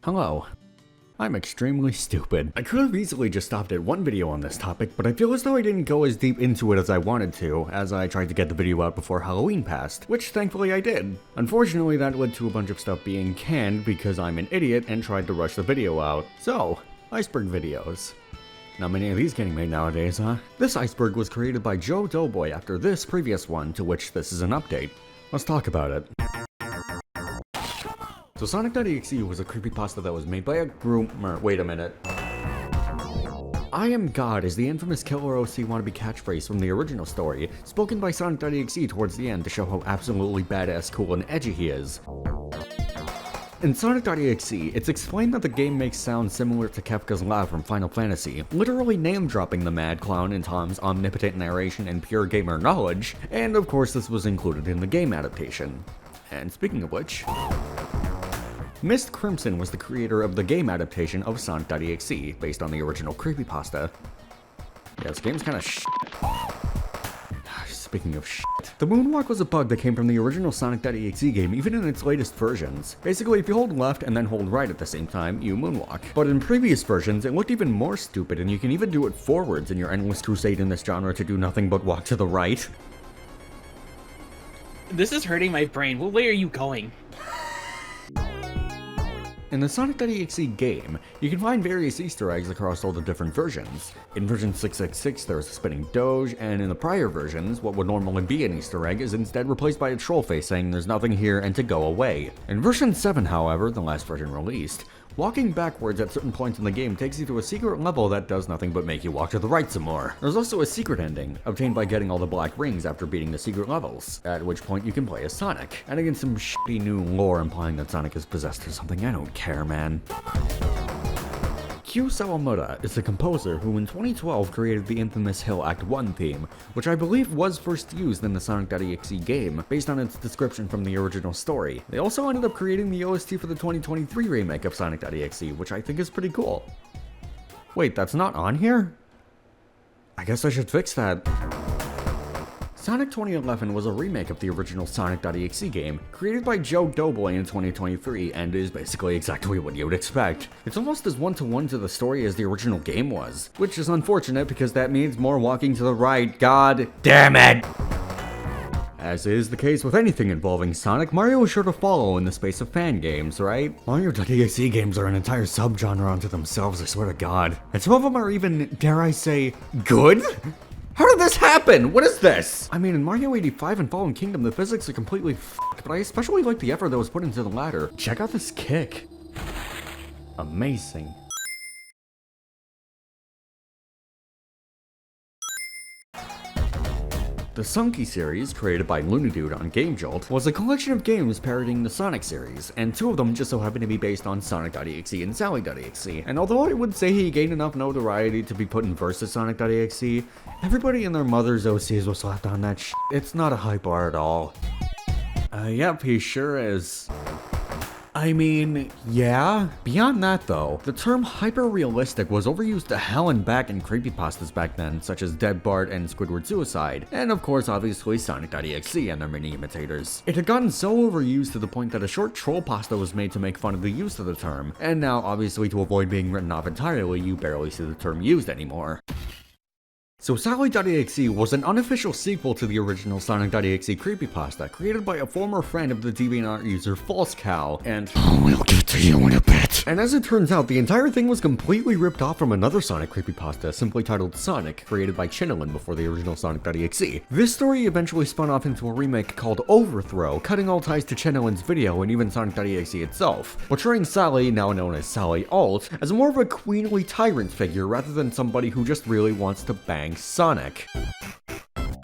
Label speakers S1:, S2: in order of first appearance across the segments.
S1: Hello. I'm extremely stupid. I could have easily just stopped at one video on this topic, but I feel as though I didn't go as deep into it as I wanted to, as I tried to get the video out before Halloween passed, which thankfully I did. Unfortunately, that led to a bunch of stuff being canned because I'm an idiot and tried to rush the video out. So, Iceberg videos. Not many of these getting made nowadays, huh? This Iceberg was created by Joe Doughboy after this previous one, to which this is an update. Let's talk about it. So Sonic.exe was a creepypasta that was made by a groomer. Wait a minute. I am God is the infamous Killer OC wannabe catchphrase from the original story, spoken by Sonic.exe towards the end to show how absolutely badass, cool, and edgy he is. In Sonic.exe, it's explained that the game makes sounds similar to Kefka's laugh from Final Fantasy, literally name-dropping the mad clown in Tom's omnipotent narration and pure gamer knowledge, and of course this was included in the game adaptation. And speaking of which, Mist Crimson was the creator of the game adaptation of Sonic.exe, based on the original creepypasta. Yeah, this game's kinda shit. Speaking of shit. The moonwalk was a bug that came from the original Sonic.exe game, even in its latest versions. Basically, if you hold left and then hold right at the same time, you moonwalk. But in previous versions, it looked even more stupid, and you can even do it forwards in your endless crusade in this genre to do nothing but walk to the right.
S2: This is hurting my brain. What way are you going?
S1: In the Sonic.exe game, you can find various Easter eggs across all the different versions. In version 666, there is a spinning Doge, and in the prior versions, what would normally be an Easter egg is instead replaced by a troll face saying there's nothing here and to go away. In version 7, however, the last version released, walking backwards at certain points in the game takes you to a secret level that does nothing but make you walk to the right some more. There's also a secret ending, obtained by getting all the black rings after beating the secret levels, at which point you can play as Sonic. And again, some shitty new lore implying that Sonic is possessed or something. I don't care, man. Q Sawamura is a composer who in 2012 created the infamous Hill Act 1 theme, which I believe was first used in the Sonic.exe game, based on its description from the original story. They also ended up creating the OST for the 2023 remake of Sonic.exe, which I think is pretty cool. Wait, that's not on here? I guess I should fix that. Sonic 2011 was a remake of the original Sonic.exe game, created by Joe Doughboy in 2023, and is basically exactly what you would expect. It's almost as one-to-one to the story as the original game was, which is unfortunate because that means more walking to the right. God damn it! As is the case with anything involving Sonic, Mario is sure to follow in the space of fan games, right? Mario.exe games are an entire subgenre unto themselves, I swear to God. And some of them are even, dare I say, good? How did this happen? What is this? I mean, in Mario 85 and Fallen Kingdom, the physics are completely f***ed, but I especially like the effort that was put into the latter. Check out this kick. Amazing. The Sunky series, created by Looney Dude on Game Jolt, was a collection of games parodying the Sonic series, and two of them just so happen to be based on Sonic.exe and Sally.exe. And although I would say he gained enough notoriety to be put in versus Sonic.exe, everybody and their mother's OCs was slapped on that shit. It's not a hype bar at all. Yep, he sure is. I mean, yeah. Beyond that though, the term hyper-realistic was overused to hell and back in creepypastas back then, such as Dead Bart and Squidward Suicide, and of course obviously Sonic.exe and their mini imitators. It had gotten so overused to the point that a short troll pasta was made to make fun of the use of the term, and now obviously to avoid being written off entirely, you barely see the term used anymore. So Sally.exe was an unofficial sequel to the original Sonic.exe creepypasta, created by a former friend of the DeviantArt user False Cow, and we'll get to you in a bit. And as it turns out, the entire thing was completely ripped off from another Sonic creepypasta, simply titled Sonic, created by Chinelin before the original Sonic.exe. This story eventually spun off into a remake called Overthrow, cutting all ties to Chinelin's video and even Sonic.exe itself, portraying Sally, now known as Sally Alt, as more of a queenly tyrant figure rather than somebody who just really wants to bang Sonic.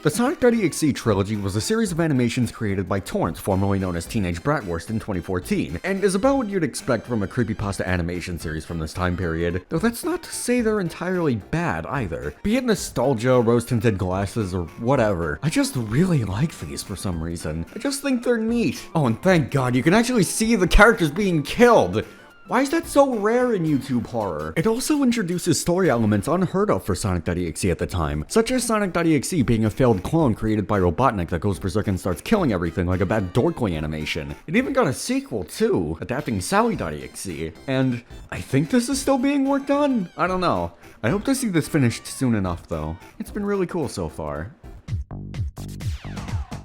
S1: The Sonic.exe trilogy was a series of animations created by Torrent, formerly known as Teenage Bratwurst, in 2014, and is about what you'd expect from a creepypasta animation series from this time period, though that's not to say they're entirely bad either. Be it nostalgia, rose-tinted glasses, or whatever, I just really like these for some reason. I just think they're neat. Oh, and thank God, you can actually see the characters being killed! Why is that so rare in YouTube horror? It also introduces story elements unheard of for Sonic.exe at the time, such as Sonic.exe being a failed clone created by Robotnik that goes berserk and starts killing everything like a bad Dorkly animation. It even got a sequel too, adapting Sally.exe, and I think this is still being worked on? I don't know. I hope to see this finished soon enough though. It's been really cool so far.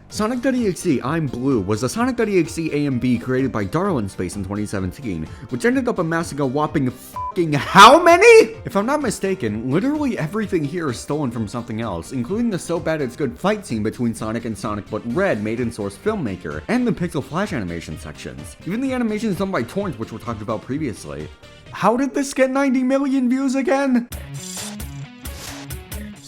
S1: Sonic.exe I'm Blue was a Sonic.exe AMV created by Darwin Space in 2017, which ended up amassing a whopping f***ing how many? If I'm not mistaken, literally everything here is stolen from something else, including the so bad it's good fight scene between Sonic and Sonic But Red made in Source Filmmaker, and the Pixel Flash animation sections. Even the animations done by Torrent, which were talked about previously. How did this get 90 million views again?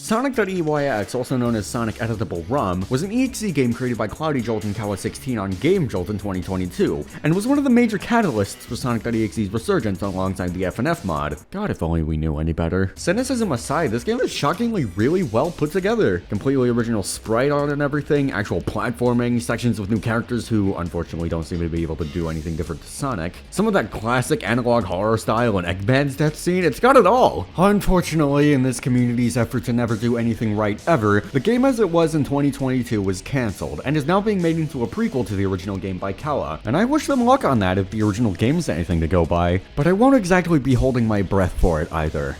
S1: Sonic.exe, also known as Sonic Editable ROM, was an EXE game created by Cloudy Jolt and Kawa16 on Game Jolt in 2022, and was one of the major catalysts for Sonic.exe's resurgence alongside the FNF mod. God, if only we knew any better. Cynicism aside, this game is shockingly really well put together. Completely original sprite art and everything, actual platforming, sections with new characters who unfortunately don't seem to be able to do anything different to Sonic. Some of that classic analog horror style and Eggman's death scene, it's got it all. Unfortunately, in this community's effort to never do anything right ever, the game as it was in 2022 was cancelled, and is now being made into a prequel to the original game by Kawa, and I wish them luck on that if the original game is anything to go by, but I won't exactly be holding my breath for it either.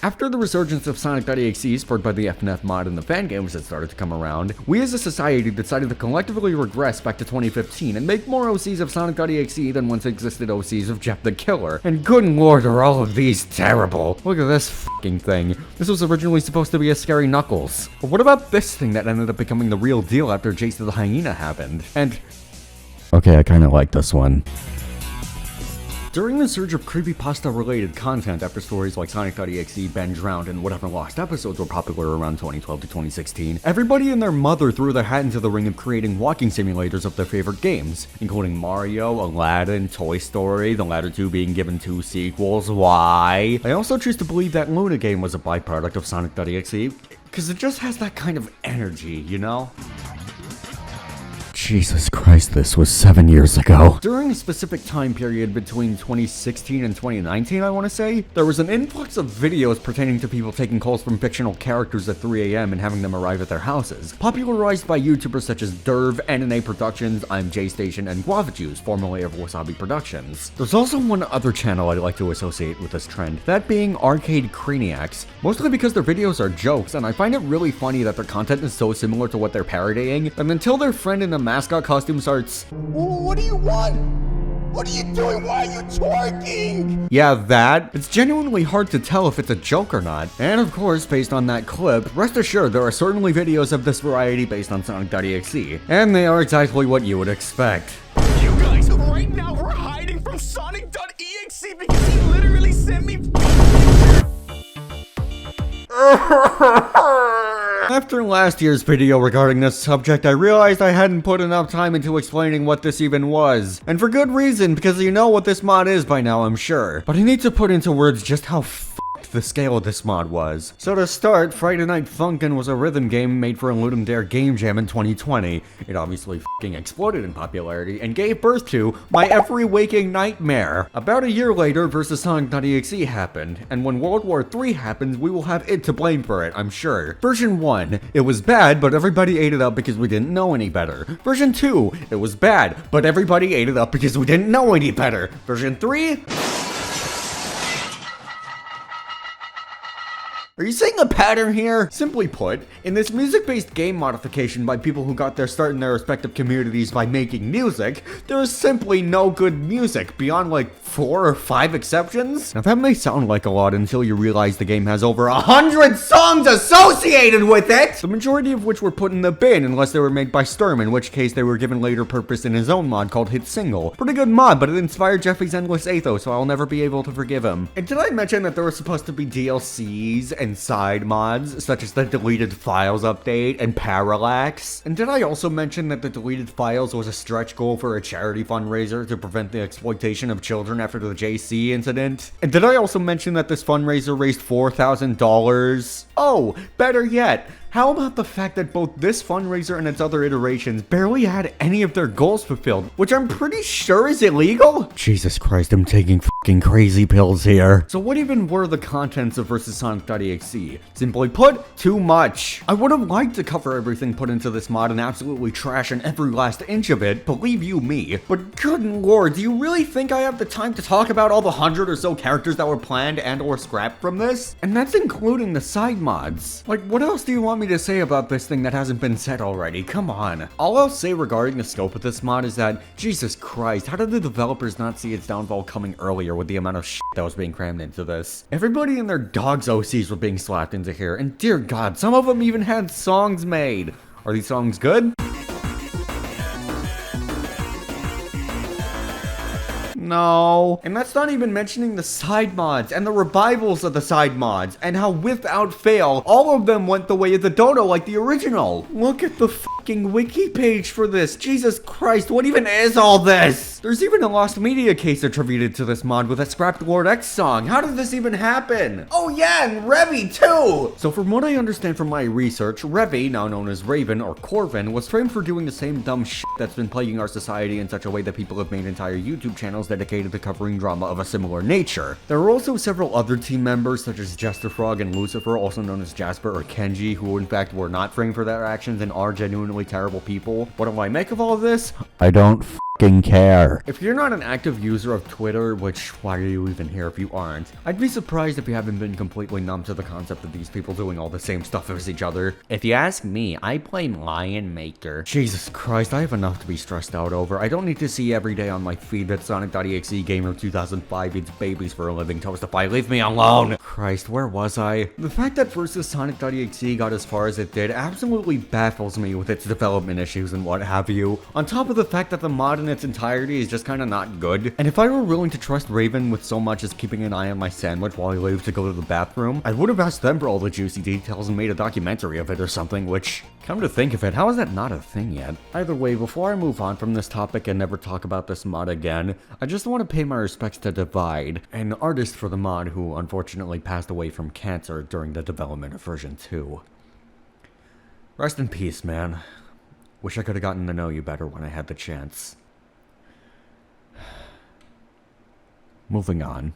S1: After the resurgence of Sonic.exe spurred by the FNF mod and the fan games that started to come around, we as a society decided to collectively regress back to 2015 and make more OCs of Sonic.exe than once existed OCs of Jeff the Killer. And good lord, are all of these terrible. Look at this f***ing thing. This was originally supposed to be a scary Knuckles. But what about this thing that ended up becoming the real deal after Jace the Hyena happened? And okay, I kinda like this one. During the surge of creepypasta-related content after stories like Sonic.exe, Ben Drowned, and whatever lost episodes were popular around 2012 to 2016, everybody and their mother threw their hat into the ring of creating walking simulators of their favorite games, including Mario, Aladdin, Toy Story, the latter two being given 2 sequels. Why? I also choose to believe that Luna game was a byproduct of Sonic.exe, because it just has that kind of energy, you know? Jesus Christ, this was 7 years ago. During a specific time period between 2016 and 2019, I want to say, there was an influx of videos pertaining to people taking calls from fictional characters at 3 AM and having them arrive at their houses, popularized by YouTubers such as Derv, NNA Productions, I'm J Station, and Guava Juice, formerly of Wasabi Productions. There's also one other channel I'd like to associate with this trend, that being Arcade Craniacs, mostly because their videos are jokes, and I find it really funny that their content is so similar to what they're parodying, and until their friend in a mascot costume starts,
S3: What do you want? What are you doing? Why are you twerking?
S1: yeah, that. It's genuinely hard to tell if it's a joke or not. And of course, based on that clip, rest assured there are certainly videos of this variety based on Sonic.exe, and they are exactly what you would expect.
S3: You guys, right now we're hiding from Sonic.exe because he literally sent me.
S1: After last year's video regarding this subject, I realized I hadn't put enough time into explaining what this even was. And for good reason, because you know what this mod is by now, I'm sure. But I need to put into words just how the scale of this mod was. So to start, Friday Night Funkin' was a rhythm game made for a Ludum Dare Game Jam in 2020. It obviously f***ing exploded in popularity and gave birth to My Every Waking Nightmare. About a year later, Versus Sonic.exe happened, and when World War III happens, we will have it to blame for it, I'm sure. Version 1, it was bad, but everybody ate it up because we didn't know any better. Version 2, it was bad, but everybody ate it up because we didn't know any better. Version 3? Are you seeing a pattern here? Simply put, in this music-based game modification by people who got their start in their respective communities by making music, there is simply no good music beyond like 4 or 5 exceptions. Now that may sound like a lot until you realize the game has over 100 songs associated with it! The majority of which were put in the bin unless they were made by Sturm, in which case they were given later purpose in his own mod called Hit Single. Pretty good mod, but it inspired Jeffy's endless ethos, so I'll never be able to forgive him. And did I mention that there were supposed to be DLCs and and side mods, such as the deleted files update and parallax. And did I also mention that the deleted files was a stretch goal for a charity fundraiser to prevent the exploitation of children after the JC incident? And did I also mention that this fundraiser raised $4,000? Oh, better yet, how about the fact that both this fundraiser and its other iterations barely had any of their goals fulfilled, which I'm pretty sure is illegal? Jesus Christ, I'm taking fucking crazy pills here. So what even were the contents of vs Sonic.exe? Simply put, too much. I would have liked to cover everything put into this mod and absolutely trash in every last inch of it, believe you me, but good lord, do you really think I have the time to talk about all the 100 or so characters that were planned and or scrapped from this? And that's including the side mods. Like, what else do you want me to say about this thing that hasn't been said already? Come on. All I'll say regarding the scope of this mod is that, Jesus Christ, how did the developers not see its downfall coming earlier with the amount of shit that was being crammed into this? Everybody and their dogs' OCs were being slapped into here, and dear God, some of them even had songs made. Are these songs good? No. And that's not even mentioning the side mods and the revivals of the side mods and how without fail, all of them went the way of the dodo like the original. Look at the fucking wiki page for this. Jesus Christ, what even is all this? There's even a lost media case attributed to this mod with a scrapped Lord X song. How did this even happen? Oh yeah, and Revy too! So from what I understand from my research, Revy, now known as Raven or Corvin, was framed for doing the same dumb shit that's been plaguing our society in such a way that people have made entire YouTube channels dedicated to covering drama of a similar nature. There are also several other team members such as Jester Frog and Lucifer, also known as Jasper or Kenji, who in fact were not framed for their actions and are genuinely terrible people. What do I make of all of this? I don't fucking care. If you're not an active user of Twitter, which why are you even here if you aren't, I'd be surprised if you haven't been completely numb to the concept of these people doing all the same stuff as each other. If you ask me, I play Lion Maker. Jesus Christ, I have enough to be stressed out over. I don't need to see every day on my feed that Sonic.exe Gamer 2005 eats babies for a living. Toastify, leave me alone! Christ, where was I? The fact that versus Sonic.exe got as far as it did absolutely baffles me with its development issues and what have you. On top of the fact that the mod in its entirety is just kinda not good. And if I were willing to trust Raven with so much as keeping an eye on my sandwich while I leave to go to the bathroom, I would have asked them for all the juicy details and made a documentary of it or something, which, come to think of it, how is that not a thing yet? Either way, before I move on from this topic and never talk about this mod again, I just want to pay my respects to Divide, an artist for the mod who unfortunately passed away from cancer during the development of version 2. Rest in peace, man. Wish I could have gotten to know you better when I had the chance. Moving on.